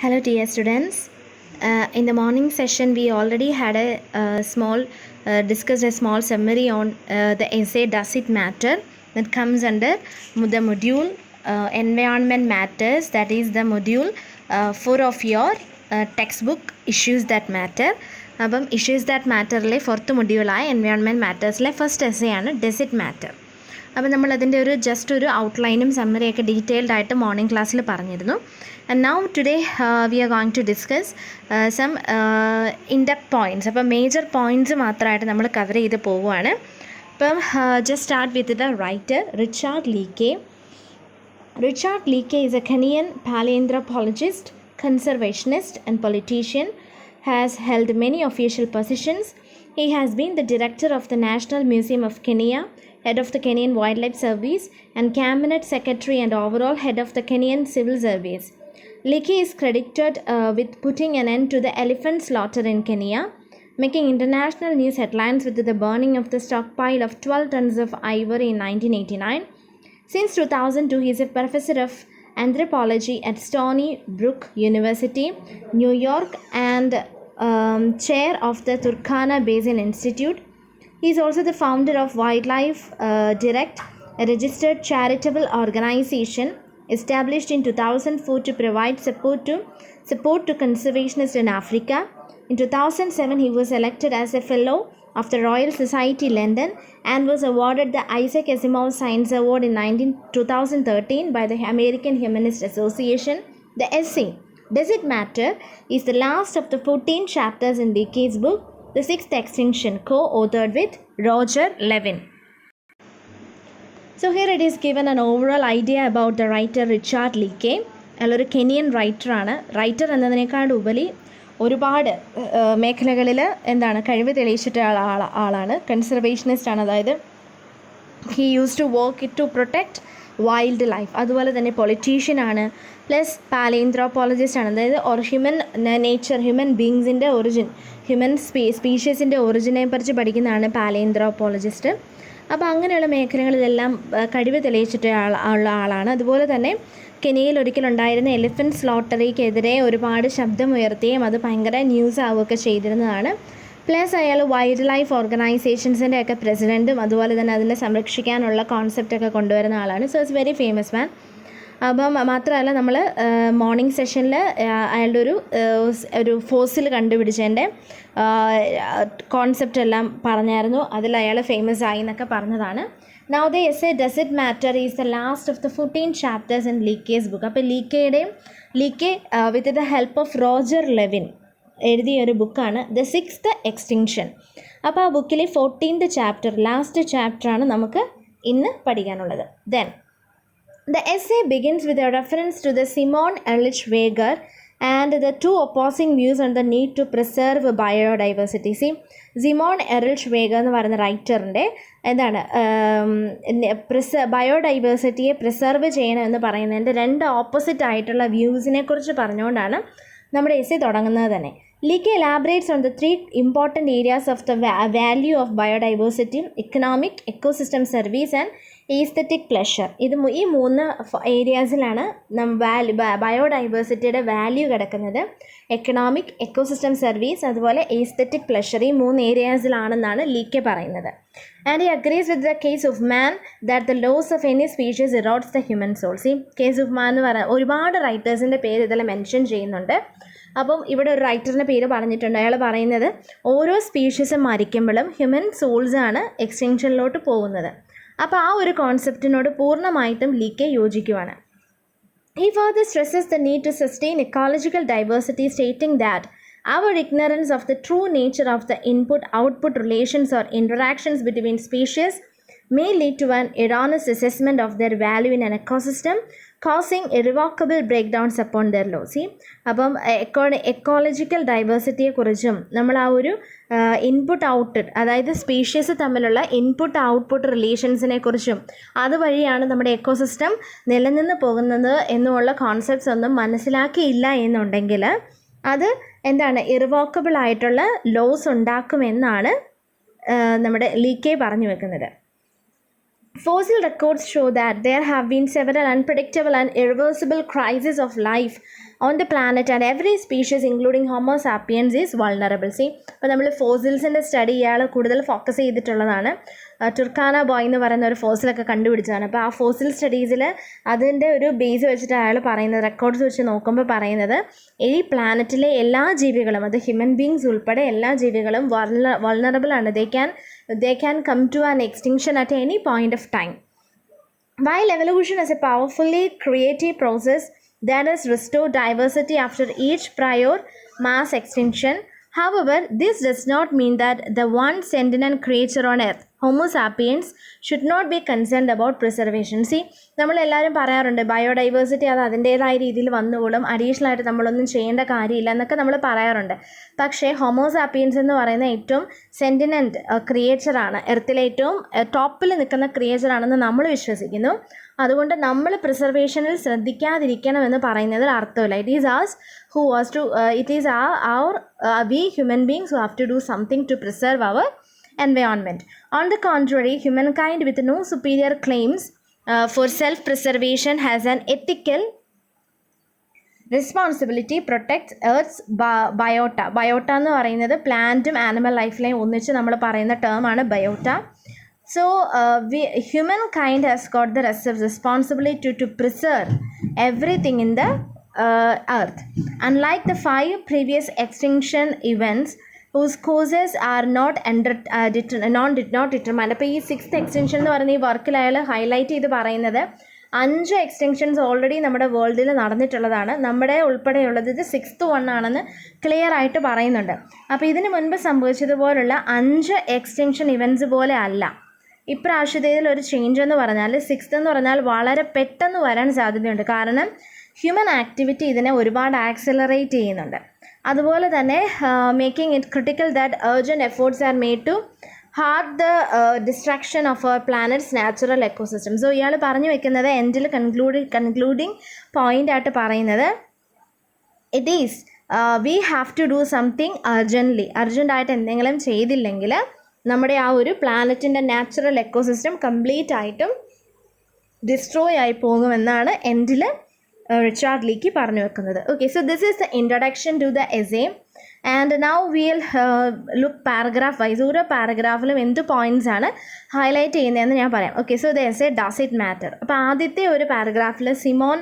Hello dear students. In the morning session we already had a discussed a small summary on the essay Does It Matter, that comes under the module Environment Matters, that is the module 4 of your textbook Issues That Matter. അപ്പം issues that മാറ്ററിലെ fourth മൊഡ്യൂളായ environment മാറ്റേഴ്സിലെ first essay ആണ് does it matter. അപ്പോൾ നമ്മളതിൻ്റെ just ഒരു ഔട്ട്ലൈനും സമ്മറിയൊക്കെ detailed ആയിട്ട് morning ക്ലാസ്സിൽ പറഞ്ഞിരുന്നു. And now today we are going to discuss some in depth points. അപ്പം മേജർ പോയിൻറ്റ്സ് മാത്രമായിട്ട് നമ്മൾ കവർ ചെയ്ത് പോവുകയാണ്. അപ്പം just start with the writer Richard Leakey. Richard Leakey is a Kenyan paleoanthropologist, conservationist and politician. Has held many official positions. He has been the director of the National Museum of Kenya, head of the Kenyan Wildlife Service, and cabinet secretary and overall head of the Kenyan Civil Service. Leakey is credited with putting an end to the elephant slaughter in Kenya, making international news headlines with the burning of the stockpile of 12 tons of ivory in 1989. Since 2002, he is a professor of anthropology at Stony Brook University, New York, and chair of the Turkana Basin Institute. He is also the founder of Wildlife Direct, a registered charitable organization established in 2004 to provide support to conservationists in Africa. In 2007, he was elected as a fellow of the Royal Society London and was awarded the Isaac Asimov Science Award in 2013 by the American Humanist Association. The essay Does It Matter is the last of the 14 chapters in Leakey's book, The Sixth Extinction, co-authored with Roger Levin. So here it is given an overall idea about the writer Richard Leakey. അയാളൊരു Kenyan റൈറ്ററാണ്. Writer എന്നതിനേക്കാൾ ഉപരി ഒരുപാട് മേഖലകളിൽ കഴിവ് തെളിയിച്ചിട്ട ആളാണ്. Conservationist ആണ്, അതായത് he use to work to protect wildlife. അതുപോലെ തന്നെ പൊളിറ്റീഷ്യനാണ്, പ്ലസ് പാലിയോആന്ത്രോപോളജിസ്റ്റ് ആണ്, അതായത് ഹ്യൂമൻ നേച്ചർ, ഹ്യൂമൻ ബീങ്സിൻ്റെ ഒറിജിൻ, ഹ്യൂമൻ സ്പീഷ്യസിൻ്റെ ഒറിജിനെ കുറിച്ച് പഠിക്കുന്നതാണ് പാലിയോആന്ത്രോപോളജിസ്റ്റ്. അപ്പോൾ അങ്ങനെയുള്ള മേഖലകളിലെല്ലാം കഴിവ് തെളിയിച്ചിട്ട് ഉള്ള ആളാണ്. അതുപോലെ തന്നെ കെനിയയിൽ ഒരിക്കലുണ്ടായിരുന്ന എലിഫൻറ്റ് സ്ലോട്ടറിക്കെതിരെ ഒരുപാട് ശബ്ദമുയർത്തുകയും അത് ഭയങ്കര ന്യൂസ് ആവുകയൊക്കെ ചെയ്തിരുന്നതാണ്. പ്ലസ് അയാൾ വൈൽഡ് ലൈഫ് ഓർഗനൈസേഷൻസിൻ്റെ ഒക്കെ പ്രസിഡൻറ്റും അതുപോലെ തന്നെ അതിനെ സംരക്ഷിക്കാനുള്ള കോൺസെപ്റ്റൊക്കെ കൊണ്ടുവരുന്ന ആളാണ്. സോ ഇറ്റ്സ് വെരി ഫേമസ് മാൻ. അപ്പം മാത്രമല്ല, നമ്മൾ മോർണിംഗ് സെഷനിൽ അയാളുടെ ഒരു ഫോസിൽ കണ്ടുപിടിച്ചതിൻ്റെ കോൺസെപ്റ്റ് എല്ലാം പറഞ്ഞായിരുന്നു. അതിൽ അയാൾ ഫേമസ് ആയി എന്നൊക്കെ പറഞ്ഞതാണ്. Now the essay Does It Matter is the last of the 14 chapters in Leakey's book. അപ്പോൾ Leakey with the help of Roger Lewin എഴുതിയ ഒരു ബുക്കാണ് ദ സിക്സ്ത് എക്സ്റ്റിങ്ഷൻ. അപ്പോൾ ആ ബുക്കിലെ 14th ചാപ്റ്റർ, ലാസ്റ്റ് ചാപ്റ്ററാണ് നമുക്ക് ഇന്ന് പഠിക്കാനുള്ളത്. Then the essay begins with a reference to the Simon Ehrlich Weger and the two opposing views on the need to preserve biodiversity. Simon എറിൽഷ് വേഗർ എന്ന് പറയുന്ന റൈറ്ററിൻ്റെ ബയോഡൈവേഴ്സിറ്റിയെ പ്രിസർവ് ചെയ്യണം എന്ന് പറയുന്നതിൻ്റെ രണ്ട് ഓപ്പോസിറ്റ് ആയിട്ടുള്ള വ്യൂസിനെ കുറിച്ച് പറഞ്ഞുകൊണ്ടാണ് നമ്മുടെ എസ്സേ തുടങ്ങുന്നത് തന്നെ. Leakey elaborates on the three important areas of the value of biodiversity: economic, ecosystem service and aesthetic pleasure. ഈ മൂന്ന് ഏരിയാസിലാണ് ബയോഡൈവേഴ്സിറ്റിയുടെ വാല്യൂ കിടക്കുന്നത്. എക്കണോമിക്, എക്കോസിസ്റ്റം സർവീസ്, അതുപോലെ എസ്തെറ്റിക് പ്ലഷർ. ഈ മൂന്ന് ഏരിയാസിലാണെന്നാണ് ലീക്കെ പറയുന്നത്. And he agrees with the case of man that the loss of any species erodes the human soul. Case of മാൻ എന്ന് പറയുന്ന ഒരുപാട് റൈറ്റേഴ്സിൻ്റെ പേര് ഇതിൽ മെൻഷൻ ചെയ്യുന്നുണ്ട്. അപ്പം ഇവിടെ ഒരു റൈറ്ററിൻ്റെ പേര് പറഞ്ഞിട്ടുണ്ട്. അയാൾ പറയുന്നത് ഓരോ സ്പീഷീസും മരിക്കുമ്പോഴും ഹ്യൂമൻ സോൾസാണ് എക്സ്റ്റിങ്ഷനിലോട്ട് പോകുന്നത്. അപ്പോൾ ആ ഒരു കോൺസെപ്റ്റിനോട് പൂർണ്ണമായിട്ടും ലീക്കെ യോജിക്കുവാണ്. He further stresses the need to sustain ecological diversity, stating that our ignorance of the true nature of the input-output relations or interactions between species may lead to an erroneous assessment of their value in an ecosystem, causing irrevocable breakdowns upon their laws. അപ്പം ecological ഡൈവേഴ്സിറ്റിയെക്കുറിച്ചും നമ്മൾ ആ ഒരു input output, അതായത് species തമ്മിലുള്ള input output റിലേഷൻസിനെ കുറിച്ചും അതുവഴിയാണ് നമ്മുടെ ecosystem നിലനിന്ന് പോകുന്നത് എന്നുമുള്ള കോൺസെപ്റ്റ്സ് ഒന്നും മനസ്സിലാക്കിയില്ല എന്നുണ്ടെങ്കിൽ അത് ഇറിവോക്കബിൾ ആയിട്ടുള്ള ലോസ് ഉണ്ടാക്കുമെന്നാണ് നമ്മുടെ ലീക്കെ പറഞ്ഞു വെക്കുന്നത്. Fossil records show that there have been several unpredictable and irreversible crises of life on the planet, and every species including Homo sapiens is vulnerable. See, അപ്പോൾ നമ്മൾ ഫോസിൽസിൻ്റെ സ്റ്റഡി ഇയാൾ കൂടുതൽ ഫോക്കസ് ചെയ്തിട്ടുള്ളതാണ്. ടുർക്കാന ബോയ് എന്ന് പറയുന്ന ഒരു ഫോസിലൊക്കെ കണ്ടുപിടിച്ചതാണ്. അപ്പോൾ ആ ഫോസിൽ സ്റ്റഡീസിൽ അതിൻ്റെ ഒരു ബേസ് വെച്ചിട്ട് അയാൾ പറയുന്നത്, റെക്കോർഡ്സ് വെച്ച് നോക്കുമ്പോൾ പറയുന്നത്, ഈ പ്ലാനറ്റിലെ എല്ലാ ജീവികളും, അത് ഹ്യൂമൻ ബീങ്സ് ഉൾപ്പെടെ എല്ലാ ജീവികളും വൾണറബിൾ ആണ്. they can come to an extinction at any point of time. While evolution is a powerfully creative process that has restored diversity after each prior mass extinction, however, this does not mean that the one sentient creature on earth, Homo sapiens, should not be concerned about preservation. See, നമ്മളെല്ലാവരും പറയാറുണ്ട് biodiversity അത് അതിൻ്റേതായ രീതിയിൽ വന്നുകൊള്ളും, additional ആയിട്ട് നമ്മളൊന്നും ചെയ്യേണ്ട കാര്യമില്ല എന്നൊക്കെ നമ്മൾ പറയാറുണ്ട്. പക്ഷേ ഹോമോസാപ്പിയൻസ് എന്ന് പറയുന്ന ഏറ്റവും സെൻറ്റിനൻറ്റ് ക്രിയേച്ചറാണ്, എർത്തിലെ ഏറ്റവും ടോപ്പിൽ നിൽക്കുന്ന ക്രിയേച്ചറാണെന്ന് നമ്മൾ വിശ്വസിക്കുന്നു. അതുകൊണ്ട് നമ്മൾ പ്രിസർവേഷനിൽ ശ്രദ്ധിക്കാതിരിക്കണമെന്ന് പറയുന്നതിൽ അർത്ഥമില്ല. It is we human beings who have to do something to preserve our environment. On the contrary, humankind with no superior claims for self-preservation has an ethical responsibility protects Earth's biota. Biota എന്ന് പറയുന്നത് പ്ലാന്റും animal ലൈഫിലെയും ഒന്നിച്ച് നമ്മൾ പറയുന്ന ടേമാണ് biota. So, humankind has got the responsibility to preserve everything in the earth. Unlike the 5 previous extinction events whose causes are not determined. അപ്പോൾ ഈ 6th extinction എന്ന് പറയുന്ന ഈ വർക്കിൽ അയാൾ ഹൈലൈറ്റ് ചെയ്ത് പറയുന്നത് 5 എക്സ്റ്റെൻഷൻസ് ഓൾറെഡി നമ്മുടെ വേൾഡിൽ നടന്നിട്ടുള്ളതാണ്. നമ്മുടെ ഉൾപ്പെടെയുള്ളത് ഇത് 6th one ആണെന്ന് ക്ലിയർ ആയിട്ട് പറയുന്നുണ്ട്. അപ്പോൾ ഇതിന് മുൻപ് സംഭവിച്ചതുപോലുള്ള 5 എക്സ്റ്റെൻഷൻ ഇവൻറ്റ്സ് പോലെ അല്ല ഇപ്രാവശ്യത്തേതിൽ ഒരു ചേഞ്ച് എന്ന് പറഞ്ഞാൽ 6th എന്ന് പറഞ്ഞാൽ വളരെ പെട്ടെന്ന് വരാൻ സാധ്യതയുണ്ട്. കാരണം ഹ്യൂമൻ ആക്ടിവിറ്റി ഇതിനെ ഒരുപാട് ആക്സിലറേറ്റ് ചെയ്യുന്നുണ്ട്. അതുപോലെ തന്നെ making it critical that urgent efforts are made to halt the destruction of our planet's natural ecosystem. So ഇയാൾ പറഞ്ഞു വെക്കുന്നത് എൻഡിൽ കൺക്ലൂഡിങ് പോയിൻ്റ് ആയിട്ട് പറയുന്നത്, it is we have to do something അർജൻറ്റായിട്ട് എന്തെങ്കിലും ചെയ്തില്ലെങ്കിൽ നമ്മുടെ ആ ഒരു പ്ലാനറ്റിൻ്റെ നാച്ചുറൽ എക്കോസിസ്റ്റം കംപ്ലീറ്റ് ആയിട്ടും ഡിസ്ട്രോയ് ആയി പോകുമെന്നാണ് എൻഡിൽ റിച്ചാർഡ് ലീക്കി പറഞ്ഞു വെക്കുന്നത്. Okay, so this is the introduction to the essay and now will look paragraph vice. ഓരോ പാരഗ്രാഫിലും എന്ത് പോയിൻറ്റ്സ് ആണ് ഹൈലൈറ്റ് ചെയ്യുന്നതെന്ന് ഞാൻ പറയാം. Okay, so the essay does it matter. അപ്പോൾ ആദ്യത്തെ ഒരു പാരഗ്രാഫിൽ സിമോൺ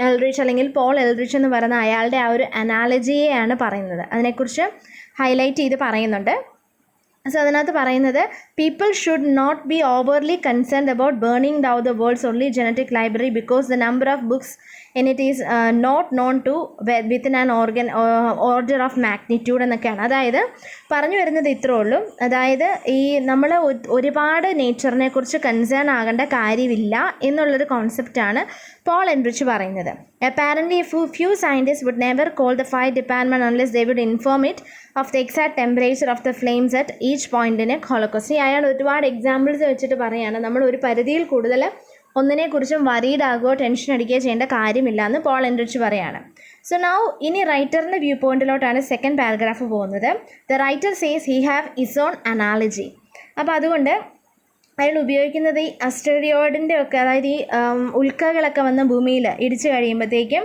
എൽറിച്ച് അല്ലെങ്കിൽ പോൾ എൽറിച്ച് എന്ന് പറയുന്ന അയാളുടെ ആ ഒരു അനാലജിയെയാണ് പറയുന്നത്. അതിനെക്കുറിച്ച് ഹൈലൈറ്റ് ചെയ്ത് പറയുന്നുണ്ട്. സോ അതിനകത്ത് പറയുന്നത്, people should not be overly concerned about burning down the world's only genetic library because the number of books in it is not known to within an order of magnitude എന്നൊക്കെയാണ്. അതായത് പറഞ്ഞു വരുന്നത് ഇത്രേ ഉള്ളൂ. അതായത് ഈ നമ്മൾ ഒരുപാട് നേച്ചറിനെ കുറിച്ച് കൺസേൺ ആകേണ്ട കാര്യമില്ല എന്നുള്ളൊരു കോൺസെപ്റ്റാണ് പോൾ എൻറിച്ച് പറയുന്നത്. Apparently, few scientists would never call the fire department unless they would inform it of the exact temperature of the flames at each point in a holocaust. അയാൾ ഒരുപാട് എക്സാമ്പിൾസ് വെച്ചിട്ട് പറയുകയാണ്, നമ്മൾ ഒരു പരിധിയിൽ കൂടുതൽ ഒന്നിനെക്കുറിച്ചും വറീഡ് ആകുകയോ ടെൻഷൻ അടിക്കുകയോ ചെയ്യേണ്ട കാര്യമില്ല എന്ന് പോൾ എൻറിച്ച് പറയുകയാണ്. സോ നൗ ഇനി റൈറ്ററിൻ്റെ വ്യൂ പോയിൻറ്റിലോട്ടാണ് സെക്കൻഡ് പാരഗ്രാഫ് പോകുന്നത്. The writer says he have is on analogy. അപ്പോൾ അതുകൊണ്ട് അയാൾ ഉപയോഗിക്കുന്നത് ഈ അസ്റ്റെറിയോയിഡിൻ്റെ ഒക്കെ, അതായത് ഈ ഉൽക്കകളൊക്കെ വന്ന് ഭൂമിയിൽ ഇടിച്ച് കഴിയുമ്പോഴത്തേക്കും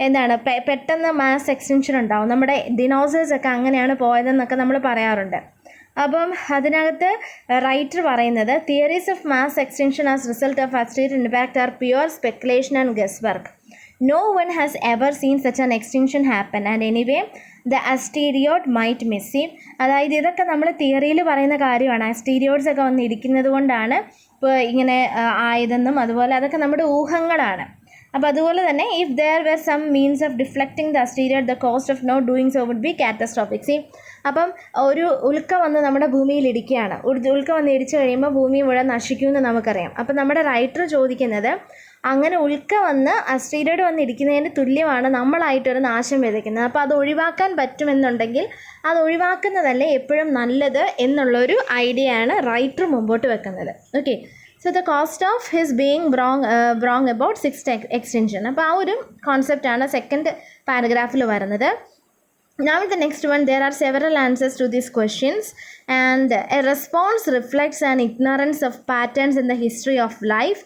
എന്താണ് പെട്ടെന്ന് മാസ് എക്സ്റ്റൻഷൻ ഉണ്ടാവും. നമ്മുടെ ഡിനോസേഴ്സൊക്കെ അങ്ങനെയാണ് പോയതെന്നൊക്കെ നമ്മൾ പറയാറുണ്ട്. അപ്പം അതിനകത്ത് റൈറ്റർ പറയുന്നത്, theories of mass extinction as result of asteroid impact are pure speculation and guesswork. No one has ever seen such an extinction happen and anyway the asteroid might miss it. അതായത് ഇതൊക്കെ നമ്മൾ തിയറിയിൽ പറയുന്ന കാര്യമാണ്. അസ്റ്റീരിയോഡ്സ് ഒക്കെ വന്ന് ഇടിക്കുന്നത് കൊണ്ടാണ് ഇപ്പോൾ ഇങ്ങനെ ആയതെന്നും അതുപോലെ അതൊക്കെ നമ്മുടെ ഊഹങ്ങളാണ്. അപ്പോൾ അതുപോലെ തന്നെ if there were some means of deflecting the asteroid the cost of not doing so would be catastrophic. See, അപ്പം ഒരു ഉൽക്ക വന്ന് നമ്മുടെ ഭൂമിയിൽ ഇടിക്കുകയാണ്. ഉൽക്ക വന്ന് ഇടിച്ചു കഴിയുമ്പോൾ ഭൂമി മുഴുവൻ നശിക്കുമെന്ന് നമുക്കറിയാം. അപ്പം നമ്മുടെ റൈറ്റർ ചോദിക്കുന്നത്, അങ്ങനെ ഉൽക്ക വന്ന് അസ്റ്റീരോയിഡ് വന്ന് ഇരിക്കുന്നതിന് തുല്യമാണ് നമ്മളായിട്ടൊരു നാശം വിതയ്ക്കുന്നത്. അപ്പോൾ അത് ഒഴിവാക്കാൻ പറ്റുമെന്നുണ്ടെങ്കിൽ അത് ഒഴിവാക്കുന്നതല്ലേ എപ്പോഴും നല്ലത് എന്നുള്ളൊരു ഐഡിയ ആണ് റൈറ്റർ മുമ്പോട്ട് വെക്കുന്നത്. Okay, so the cost of his being wrong about 6th extinction. അപ്പോൾ ആ ഒരു കോൺസെപ്റ്റാണ് സെക്കൻഡ് പാരഗ്രാഫിൽ വരുന്നത്. Now in the next one, there are several answers to these questions, and a response reflects an ignorance of patterns in the history of life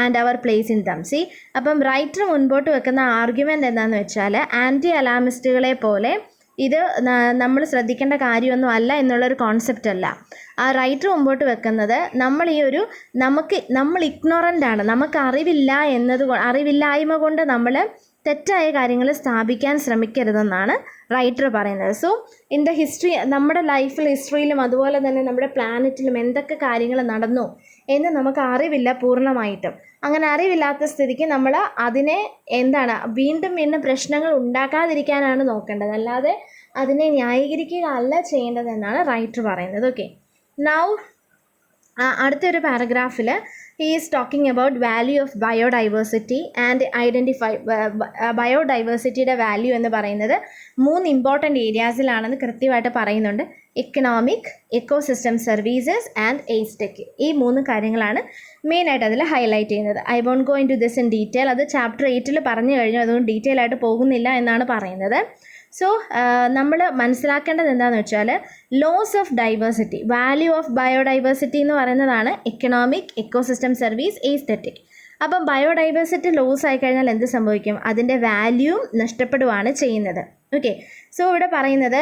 and our place in them. See, അപ്പം writer മുൻപോട്ട് വെക്കുന്ന argument എന്താണെന്ന് വെച്ചാൽ, anti അലാമിസ്റ്റുകളെ പോലെ ഇത് നമ്മൾ ശ്രദ്ധിക്കേണ്ട കാര്യമൊന്നും അല്ല എന്നുള്ളൊരു കോൺസെപ്റ്റ് അല്ല. ആ റൈറ്റർ മുമ്പോട്ട് വെക്കുന്നത് നമ്മൾ ഇഗ്നോറൻ്റ് ആണ്, നമുക്ക് അറിവില്ലായ്മ കൊണ്ട് നമ്മൾ തെറ്റായ കാര്യങ്ങൾ സ്ഥാപിക്കാൻ ശ്രമിക്കരുതെന്നാണ് റൈറ്റർ പറയുന്നത്. സോ ഇൻ ദ ഹിസ്റ്ററി, നമ്മുടെ ഹിസ്റ്ററിയിലും അതുപോലെ തന്നെ നമ്മുടെ പ്ലാനറ്റിലും എന്തൊക്കെ കാര്യങ്ങൾ നടന്നു എന്ന് നമുക്ക് അറിവില്ല പൂർണ്ണമായിട്ടും. അങ്ങനെ അറിവില്ലാത്ത സ്ഥിതിക്ക് നമ്മൾ അതിനെ വീണ്ടും പ്രശ്നങ്ങൾ ഉണ്ടാക്കാതിരിക്കാനാണ് നോക്കേണ്ടത്, അല്ലാതെ അതിനെ ന്യായീകരിക്കുക അല്ല ചെയ്യേണ്ടതെന്നാണ് റൈറ്റർ പറയുന്നത്. ഓക്കെ, നൗ അടുത്തൊരു പാരഗ്രാഫിൽ he is talking about value of biodiversity and identify ബയോഡൈവേഴ്സിറ്റിയുടെ വാല്യൂ എന്ന് പറയുന്നത് 3 ഇമ്പോർട്ടൻ്റ് ഏരിയാസിലാണെന്ന് കൃത്യമായിട്ട് പറയുന്നുണ്ട്. Economic, ecosystem services and aesthetic. ഈ 3 കാര്യങ്ങളാണ് മെയിനായിട്ട് അതിൽ ഹൈലൈറ്റ് ചെയ്യുന്നത്. I won't go into this in detail. അത് ചാപ്റ്റർ 8 പറഞ്ഞു കഴിഞ്ഞു, അതുകൊണ്ട് ഡീറ്റെയിൽ ആയിട്ട് പോകുന്നില്ല എന്നാണ് പറയുന്നത്. സോ നമ്മൾ മനസ്സിലാക്കേണ്ടത് എന്താണെന്ന് വെച്ചാൽ, loss of diversity, value of biodiversity എന്ന് പറയുന്നതാണ് എക്കണോമിക്, എക്കോസിസ്റ്റം സർവീസ്, എസ്തെറ്റിക്. അപ്പം ബയോഡൈവേഴ്സിറ്റി ലോസ് ആയിക്കഴിഞ്ഞാൽ എന്ത് സംഭവിക്കും? അതിൻ്റെ വാല്യൂ നഷ്ടപ്പെടുകയാണ് ചെയ്യുന്നത്. ഓക്കെ, സോ ഇവിടെ പറയുന്നത്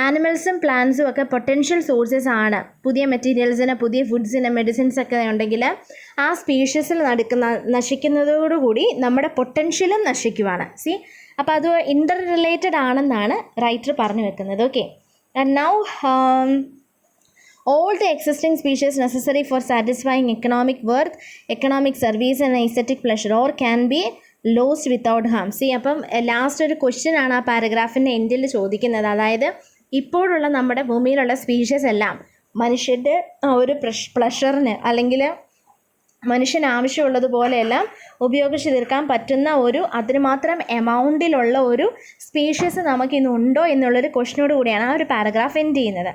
ആനിമൽസും പ്ലാന്റ്സും ഒക്കെ പൊട്ടൻഷ്യൽ സോഴ്സസ് ആണ്. പുതിയ മെറ്റീരിയൽസിന്, പുതിയ ഫുഡ്സിന്, മെഡിസിൻസ് ഒക്കെ ഉണ്ടെങ്കിൽ ആ സ്പീഷീസിൽ നശിക്കുന്നതോടുകൂടി നമ്മുടെ പൊട്ടൻഷ്യലും നശിക്കുവാണ്. അപ്പോൾ അത് ഇൻ്റർ റിലേറ്റഡ് ആണെന്നാണ് റൈറ്റർ പറഞ്ഞു വെക്കുന്നത്. Okay, and now all the existing species necessary for satisfying economic worth, economic service and aesthetic pleasure or can be lost without harm. അപ്പം ലാസ്റ്റ് ഒരു ക്വസ്റ്റ്യൻ ആണ് ആ പാരഗ്രാഫിൻ്റെ എൻഡിൽ ചോദിക്കുന്നത്. അതായത് ഇപ്പോഴുള്ള നമ്മുടെ ഭൂമിയിലുള്ള സ്പീഷീസ് എല്ലാം മനുഷ്യൻ്റെ ഒരു പ്ലഷറിന് അല്ലെങ്കിൽ മനുഷ്യന് ആവശ്യമുള്ളതുപോലെയെല്ലാം ഉപയോഗിച്ച് തീർക്കാൻ പറ്റുന്ന അതിന് മാത്രം എമൗണ്ടിലുള്ള ഒരു സ്പീഷീസ് നമുക്കിന്നുണ്ടോ എന്നുള്ളൊരു ക്വസ്റ്റ്യനോട് കൂടിയാണ് ആ ഒരു പാരഗ്രാഫ് എൻഡ് ചെയ്യുന്നത്.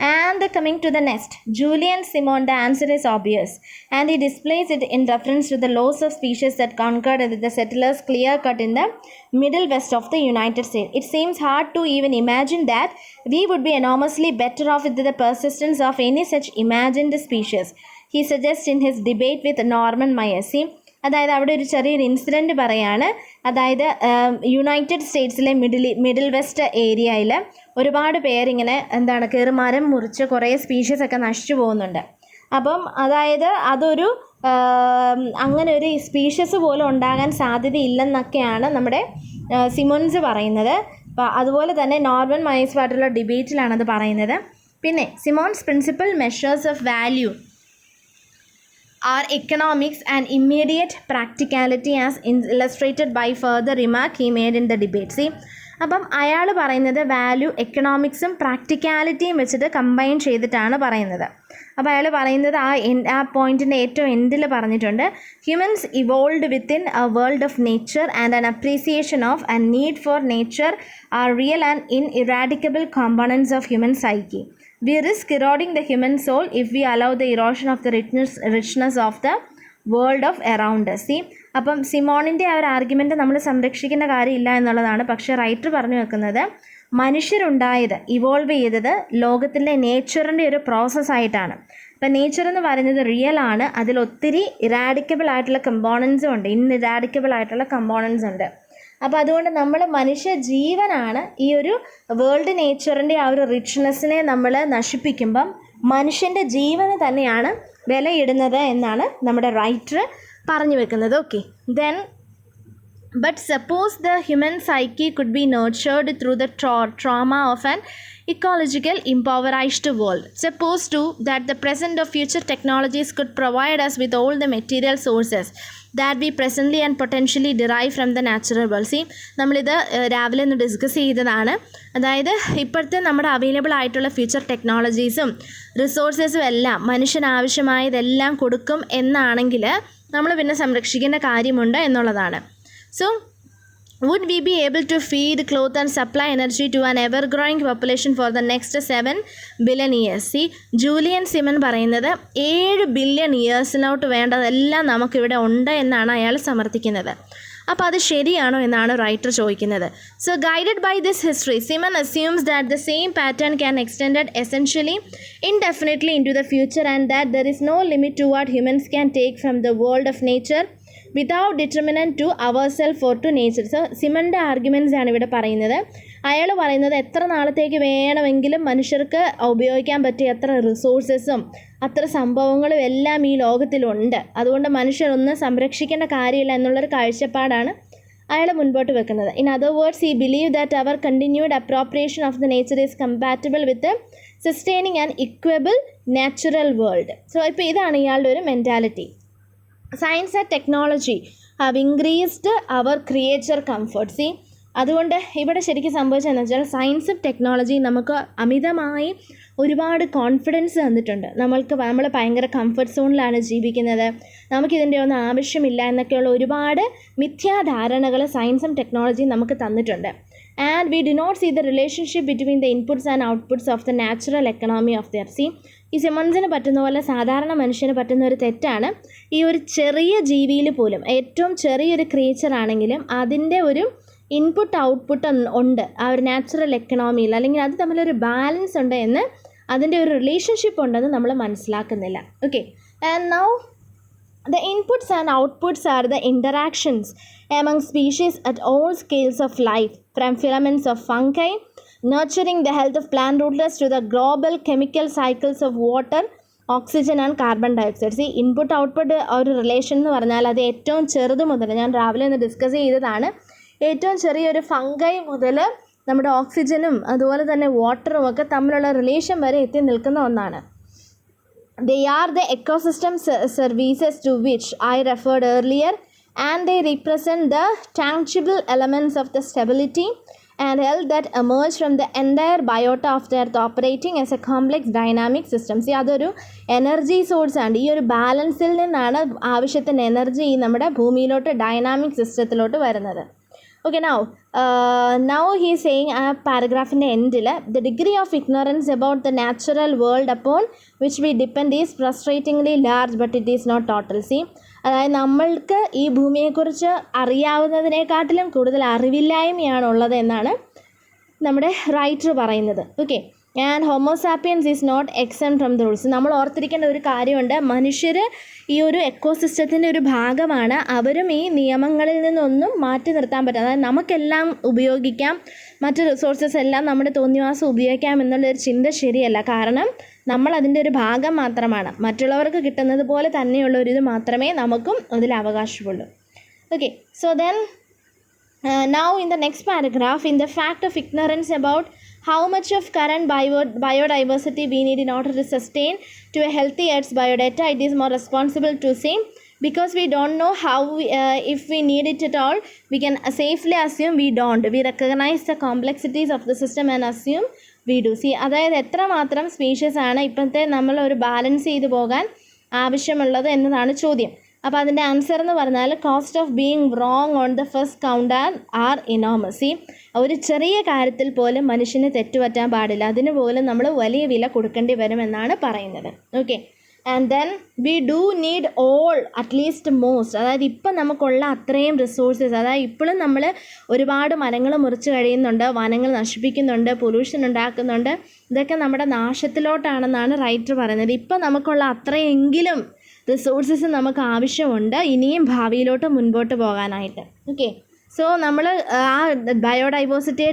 And coming to the next, Julian Simon, the answer is obvious, and he displays it in reference to the loss of species that conquered the settlers clear-cut in the middle west of the United States. It seems hard to even imagine that we would be enormously better off with the persistence of any such imagined species, he suggests in his debate with Norman Maier. അതായത് അവിടെ ഒരു ചെറിയൊരു incident പറയാണ്. അതായത് United സ്റ്റേറ്റ്സിലെ middle west ഏരിയയിൽ ഒരുപാട് പേരിങ്ങനെ കയറുമരം മുറിച്ച് കുറേ സ്പീഷീസൊക്കെ നശിച്ചു പോകുന്നുണ്ട്. അപ്പം അതായത് അതൊരു അങ്ങനെ ഒരു സ്പീഷീസ് പോലും ഉണ്ടാകാൻ സാധ്യതയില്ലെന്നൊക്കെയാണ് നമ്മുടെ സിമോൺസ് പറയുന്നത്. അപ്പോൾ അതുപോലെ തന്നെ നോർമൻ മയേഴ്സുമായിട്ടുള്ള ഡിബേറ്റിലാണ് അത് പറയുന്നത്. പിന്നെ Simões principal measures of value are economics and immediate practicality as illustrated by further remark he made in the debate. അപ്പം അയാൾ പറയുന്നത് വാല്യൂ എക്കണോമിക്സും പ്രാക്ടിക്കാലിറ്റിയും വെച്ചിട്ട് കമ്പൈൻ ചെയ്തിട്ടാണ് പറയുന്നത്. അപ്പോൾ അയാൾ പറയുന്നത് ആ പോയിൻറ്റിൻ്റെ ഏറ്റവും എൻഡിൽ പറഞ്ഞിട്ടുണ്ട്, humans evolved within a world of nature and an appreciation of and need for nature are real and ineradicable components of human psyche. We risk eroding the human soul if we allow the erosion of the richness of the world of around us. അപ്പം സിമോണിൻ്റെ ആ ഒരു argument നമ്മൾ സംരക്ഷിക്കേണ്ട കാര്യമില്ല എന്നുള്ളതാണ്. പക്ഷേ writer പറഞ്ഞു വെക്കുന്നത് മനുഷ്യരുണ്ടായത്, ഇവോൾവ് ചെയ്തത് ലോകത്തിൻ്റെ നേച്ചറിൻ്റെ ഒരു പ്രോസസ്സായിട്ടാണ്. അപ്പം നേച്ചർ എന്ന് പറയുന്നത് റിയൽ ആണ്, അതിലൊത്തിരി ഇറാഡിക്കബിൾ ആയിട്ടുള്ള കമ്പോണൻസും ഉണ്ട്, ഇൻഇറാഡിക്കബിൾ ആയിട്ടുള്ള കമ്പോണൻസ് ഉണ്ട്. അപ്പോൾ അതുകൊണ്ട് നമ്മൾ മനുഷ്യ ജീവനാണ് ഈ ഒരു വേൾഡ് നേച്ചറിൻ്റെ ആ ഒരു റിച്ച്നെസ്സിനെ നമ്മൾ നശിപ്പിക്കുമ്പം മനുഷ്യൻ്റെ ജീവന് തന്നെയാണ് വിലയിടുന്നത് എന്നാണ് നമ്മുടെ റൈറ്റർ പറഞ്ഞു വെക്കുന്നത്. Okay, then but suppose the human psyche could be nurtured through the trauma of an ecological impoverished world. Suppose too that the present or future technologies could provide us with all the material sources that we presently and potentially derive from the natural world. നമ്മളിത് രാവിലെ ഒന്ന് discuss ചെയ്തതാണ്. അതായത് ഇപ്പോഴത്തെ നമ്മുടെ available ആയിട്ടുള്ള future ടെക്നോളജീസും റിസോഴ്സസും എല്ലാം മനുഷ്യനാവശ്യമായതെല്ലാം കൊടുക്കും എന്നാണെങ്കിൽ നമ്മൾ പിന്നെ സംരക്ഷിക്കേണ്ട കാര്യമുണ്ട് എന്നുള്ളതാണ്. So would we be able to feed, clothe and supply energy to an ever-growing population for the next 7 billion years? Julian Simon പറയുന്നത് 7 ബില്യൺ ഇയേഴ്സിലോട്ട് വേണ്ടതെല്ലാം നമുക്കിവിടെ ഉണ്ട് എന്നാണ് അയാൾ സമർത്ഥിക്കുന്നത്. അപ്പോൾ അത് ശരിയാണോ എന്നാണ് റൈറ്റർ ചോദിക്കുന്നത്. So guided by this history Simon assumes that the same pattern can extended essentially indefinitely into the future and that there is no limit to what humans can take from the world of nature without detriment to ourselves or to nature. So സിമൻ്റെ arguments ആണ് ഇവിടെ പറയുന്നത്. അയാൾ പറയുന്നത് എത്ര നാളത്തേക്ക് വേണമെങ്കിലും മനുഷ്യർക്ക് ഉപയോഗിക്കാൻ പറ്റിയ എത്ര റിസോഴ്സസും അത്ര സംഭവങ്ങളും എല്ലാം ഈ ലോകത്തിലുണ്ട്, അതുകൊണ്ട് മനുഷ്യരൊന്നും സംരക്ഷിക്കേണ്ട കാര്യമില്ല എന്നുള്ളൊരു കാഴ്ചപ്പാടാണ് അയാൾ മുൻപോട്ട് വെക്കുന്നത്. In other words he believe that our continued appropriation of the nature is compatible with sustaining and equable natural world. So ഇപ്പോൾ ഇതാണ് ഇയാളുടെ ഒരു mentality. Science and technology have increased our creature comfort. See അതുകൊണ്ട് ഇവിടെ ശരിക്കും സംഭവിച്ചതെന്ന് വെച്ചാൽ സയൻസും ടെക്നോളജിയും നമുക്ക് അമിതമായി ഒരുപാട് കോൺഫിഡൻസ് തന്നിട്ടുണ്ട്. നമ്മൾ ഭയങ്കര കംഫർട്ട് സോണിലാണ് ജീവിക്കുന്നത്, നമുക്കിതിൻ്റെ ഒന്നും ആവശ്യമില്ല എന്നൊക്കെയുള്ള ഒരുപാട് മിഥ്യാധാരണകൾ സയൻസും ടെക്നോളജിയും നമുക്ക് തന്നിട്ടുണ്ട്. And we do not see the relationship between the inputs and outputs of the natural economy of the earth. സി ഈ സിമൺസിന് പറ്റുന്ന പോലെ സാധാരണ മനുഷ്യന് പറ്റുന്ന ഒരു തെറ്റാണ്, ഈ ഒരു ചെറിയ ജീവിയിൽ പോലും ഏറ്റവും ചെറിയൊരു ക്രിയേച്ചർ ആണെങ്കിലും അതിൻ്റെ ഒരു ഇൻപുട്ട് ഔട്ട്പുട്ട് ഉണ്ട് ആ ഒരു നാച്ചുറൽ എക്കണോമിയിൽ, അല്ലെങ്കിൽ അത് തമ്മിലൊരു ബാലൻസ് ഉണ്ട് എന്ന്, അതിൻ്റെ ഒരു റിലേഷൻഷിപ്പ് ഉണ്ടെന്ന് നമ്മൾ മനസ്സിലാക്കുന്നില്ല. Okay, and now the inputs and outputs are the interactions among species at all scales of life, from filaments of fungi nurturing the health of plant rootlets to the global chemical cycles of water, oxygen and carbon dioxide. See, input output ഒരു relation എന്ന് പറഞ്ഞാൽ അത് ഏറ്റവും ചെറുത് മുതൽ, ഞാൻ രാവിലെ ഒന്ന് ഡിസ്കസ് ചെയ്തതാണ്, ഏറ്റവും ചെറിയൊരു ഫംഗൈ മുതൽ നമ്മുടെ ഓക്സിജനും അതുപോലെ തന്നെ വാട്ടറും ഒക്കെ തമ്മിലുള്ള റിലേഷൻ വരെ എത്തി നിൽക്കുന്ന ഒന്നാണ്. They are the ecosystem services to which I referred earlier, and they represent the tangible elements of the stability and health that emerge from the entire biota of the earth operating as a complex dynamic system. See, അതൊരു energy source ആണ്. ഈ ഒരു ബാലൻസിൽ നിന്നാണ് ആവശ്യത്തിന് energy നമ്മുടെ ഭൂമിയിലോട്ട് dynamic സിസ്റ്റത്തിലോട്ട് വരുന്നത്. Okay, now he is saying ആ പാരഗ്രാഫിൻ്റെ എൻഡിൽ the degree of ignorance about the natural world upon which we depend is frustratingly large but it is not total. See, അതായത് നമ്മൾക്ക് ഈ ഭൂമിയെക്കുറിച്ച് അറിയാവുന്നതിനെക്കാട്ടിലും കൂടുതൽ അറിവില്ലായ്മയാണുള്ളത് എന്നാണ് നമ്മുടെ റൈറ്റർ പറയുന്നത്. Okay, and Homo sapiens is not except from the rules. നമ്മൾ ഓർത്തിരിക്കേണ്ട ഒരു കാര്യമുണ്ട്, മനുഷ്യർ ഈ ഒരു എക്കോസിസ്റ്റത്തിൻ്റെ ഒരു ഭാഗമാണ്, അവരും ഈ നിയമങ്ങളിൽ നിന്നൊന്നും മാറ്റി നിർത്താൻ പറ്റും. അതായത് നമുക്കെല്ലാം ഉപയോഗിക്കാം, മറ്റ് റിസോഴ്സസ് എല്ലാം നമ്മുടെ തോന്നിവാസം ഉപയോഗിക്കാം എന്നുള്ളൊരു ചിന്ത ശരിയല്ല. കാരണം നമ്മൾ അതിൻ്റെ ഒരു ഭാഗം മാത്രമാണ്, മറ്റുള്ളവർക്ക് കിട്ടുന്നത് പോലെ തന്നെയുള്ള ഒരു ഇത് മാത്രമേ നമുക്കും അതിൽ അവകാശമുള്ളൂ. Okay, so then now in the next paragraph, in the fact of ignorance about how much of current biodiversity we need in order to sustain to a healthy Earth's biodata, it is more responsible to say, because we don't know how if we need it at all, we can safely assume we don't. We recognize the complexities of the system and assume we do. See, അതായത് എത്രമാത്രം species ആണ് ഇപ്പോഴത്തെ നമ്മൾ ഒരു balance ചെയ്തു പോകാൻ ആവശ്യമുള്ളത് എന്നതാണ് ചോദ്യം. അപ്പോൾ അതിൻ്റെ ആൻസർ എന്ന് പറഞ്ഞാൽ cost of being wrong on the first count are enormous. ഒരു ചെറിയ കാര്യത്തിൽ പോലും മനുഷ്യന് തെറ്റുപറ്റാൻ പാടില്ല, അതിന് പോലും നമ്മൾ വലിയ വില കൊടുക്കേണ്ടി വരുമെന്നാണ് പറയുന്നത്. Okay, and then we do need all at least most, അതായത് ഇപ്പം നമുക്കുള്ള അത്രയും റിസോഴ്സസ്, അതായത് ഇപ്പോഴും നമ്മൾ ഒരുപാട് മരങ്ങൾ മുറിച്ച് കഴിയുന്നുണ്ട്, വനങ്ങൾ നശിപ്പിക്കുന്നുണ്ട്, പൊല്യൂഷൻ ഉണ്ടാക്കുന്നുണ്ട്, ഇതൊക്കെ നമ്മുടെ നാശത്തിലോട്ടാണെന്നാണ് റൈറ്റർ പറയുന്നത്. ഇപ്പം നമുക്കുള്ള അത്രയെങ്കിലും റിസോഴ്സസ് നമുക്ക് ആവശ്യമുണ്ട് ഇനിയും ഭാവിയിലോട്ട് മുൻപോട്ട് പോകാനായിട്ട്. ഓക്കെ, സോ നമ്മൾ ആ ബയോഡൈവേഴ്സിറ്റിയെ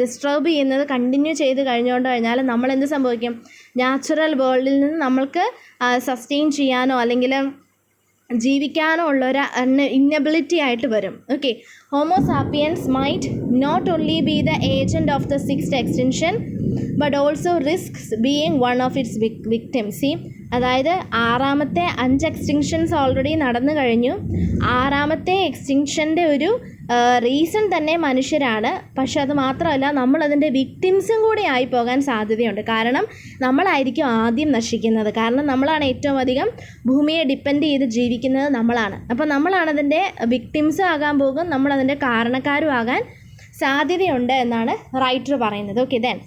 ഡിസ്റ്റർബ് ചെയ്യുന്നത് കണ്ടിന്യൂ ചെയ്ത് കഴിഞ്ഞാൽ നമ്മൾ എന്ത് സംഭവിക്കും? നാച്ചുറൽ വേൾഡിൽ നിന്ന് നമ്മൾക്ക് സസ്റ്റെയിൻ ചെയ്യാനോ അല്ലെങ്കിൽ ജീവിക്കാനോ ഉള്ളൊരു ഇന്നബിലിറ്റി ആയിട്ട് വരും. Okay, Homo sapiens might not only be the agent of the sixth extension but also risks being one of its victims. അതായത് 6ാമത്തെ 5 എക്സ്റ്റിങ്ഷൻസ് ഓൾറെഡി നടന്നു കഴിഞ്ഞു. 6ാമത്തെ എക്സ്റ്റിങ്ഷൻ്റെ ഒരു റീസൺ തന്നെ മനുഷ്യരാണ്. പക്ഷെ അത് മാത്രമല്ല, നമ്മളതിൻ്റെ വിക്ടിംസും കൂടി ആയി പോകാൻ സാധ്യതയുണ്ട്. കാരണം നമ്മളായിരിക്കും ആദ്യം നശിക്കുന്നത്. കാരണം നമ്മളാണ് ഏറ്റവും അധികം ഭൂമിയെ ഡിപ്പെൻഡ് ചെയ്ത് ജീവിക്കുന്നത് നമ്മളാണ്. അപ്പോൾ നമ്മളാണതിൻ്റെ വിക്ടിംസും ആകാൻ പോകും, നമ്മളതിൻ്റെ കാരണക്കാരും ആകാൻ സാധ്യതയുണ്ട് എന്നാണ് റൈറ്റർ പറയുന്നത്. Okay, then